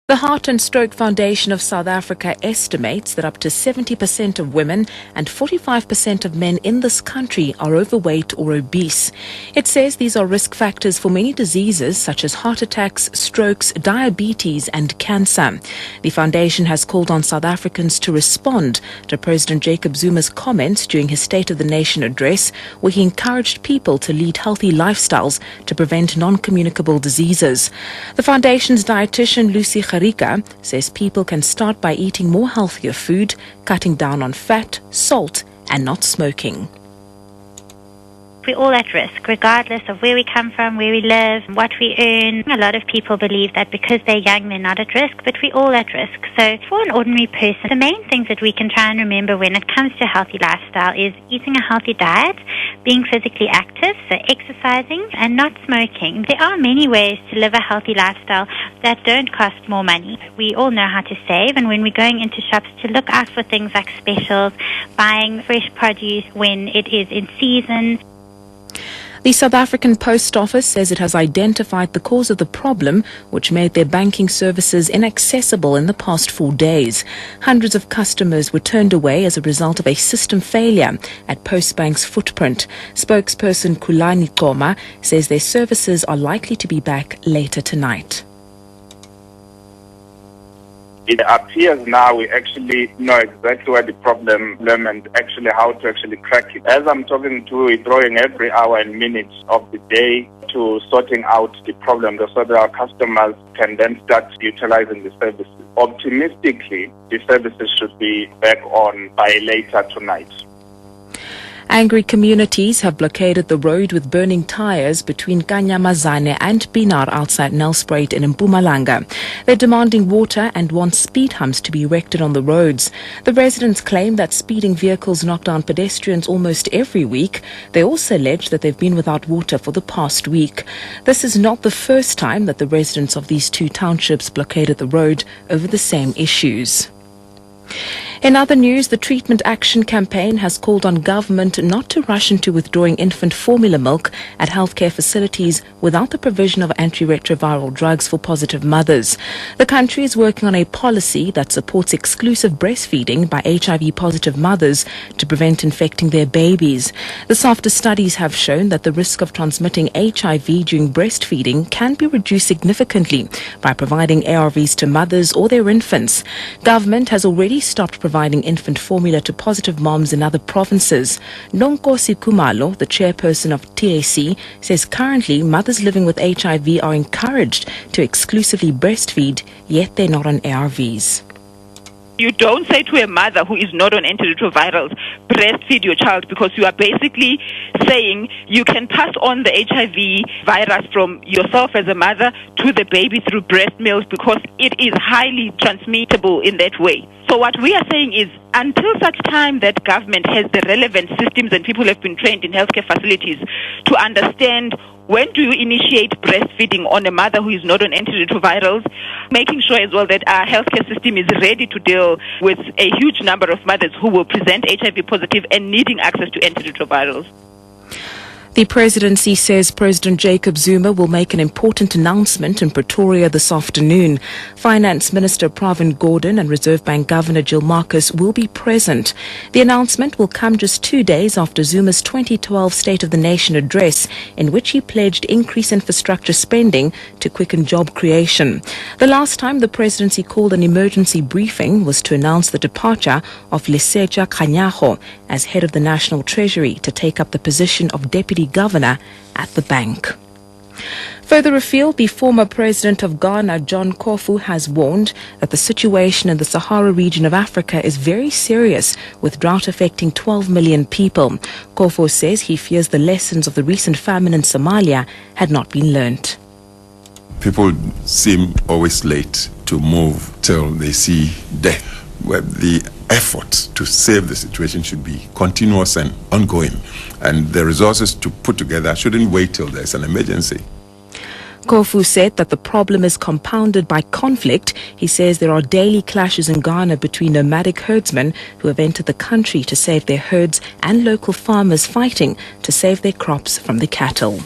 The Heart and Stroke Foundation of South Africa estimates that up to 70% of women and 45% of men in this country are overweight or obese. It says these are risk factors for many diseases such as heart attacks, strokes, diabetes and cancer. The foundation has called on South Africans to respond to President Jacob Zuma's comments during his State of the Nation address, where he encouraged people to lead healthy lifestyles to prevent non-communicable diseases. The foundation's dietitian Lucy says people can start by eating more healthier food, cutting down on fat, salt, and not smoking. We're all at risk, regardless of where we come from, where we live, what we earn. A lot of people believe that because they're young, they're not at risk, but we're all at risk. So for an ordinary person, the main things that we can try and remember when it comes to a healthy lifestyle is eating a healthy diet, being physically active, so exercising, and not smoking. There are many ways to live a healthy lifestyle that don't cost more money. We all know how to save, and when we're going into shops, to look out for things like specials, buying fresh produce when it is in season. The South African Post Office says it has identified the cause of the problem, which made their banking services inaccessible in the past 4 days. Hundreds of customers were turned away as a result of a system failure at Postbank's footprint. Spokesperson Kulani Koma says their services are likely to be back later tonight. It appears now we actually know exactly where the problem is and actually how to actually crack it. As I'm talking to you, we're throwing every hour and minute of the day to sorting out the problem so that our customers can then start utilizing the services. Optimistically, the services should be back on by later tonight. Angry communities have blockaded the road with burning tires between Kanyamazane and Pinar outside Nelspruit in Mpumalanga. They're demanding water and want speed humps to be erected on the roads. The residents claim that speeding vehicles knock down pedestrians almost every week. They also allege that they've been without water for the past week. This is not the first time that the residents of these two townships blockaded the road over the same issues. In other news, the Treatment Action Campaign has called on government not to rush into withdrawing infant formula milk at healthcare facilities without the provision of antiretroviral drugs for positive mothers. The country is working on a policy that supports exclusive breastfeeding by HIV-positive mothers to prevent infecting their babies. This after studies have shown that the risk of transmitting HIV during breastfeeding can be reduced significantly by providing ARVs to mothers or their infants. Government has already stopped providing infant formula to positive moms in other provinces. Nonkosi Kumalo, the chairperson of TAC, says currently mothers living with HIV are encouraged to exclusively breastfeed, yet they're not on ARVs. You don't say to a mother who is not on antiretrovirals, breastfeed your child, because you are basically saying you can pass on the HIV virus from yourself as a mother to the baby through breast milk, because it is highly transmittable in that way. So what we are saying is, until such time that government has the relevant systems and people have been trained in healthcare facilities to understand when do you initiate breastfeeding on a mother who is not on antiretrovirals, making sure as well that our healthcare system is ready to deal with a huge number of mothers who will present HIV positive and needing access to antiretrovirals. The presidency says President Jacob Zuma will make an important announcement in Pretoria this afternoon. Finance Minister Pravin Gordhan and Reserve Bank Governor Jill Marcus will be present. The announcement will come just 2 days after Zuma's 2012 State of the Nation address, in which he pledged increased infrastructure spending to quicken job creation. The last time the presidency called an emergency briefing was to announce the departure of Lesetja Kganyago as head of the National Treasury to take up the position of Deputy Governor at the bank. Further afield, the former president of Ghana, John Kofu, has warned that the situation in the Sahara region of Africa is very serious, with drought affecting 12 million people. Kofu says he fears the lessons of the recent famine in Somalia had not been learnt. People seem always late to move till they see death, where the effort to save the situation should be continuous and ongoing, and the resources to put together shouldn't wait till there's an emergency. Kofu said that the problem is compounded by conflict. He says there are daily clashes in Ghana between nomadic herdsmen who have entered the country to save their herds and local farmers fighting to save their crops from the cattle.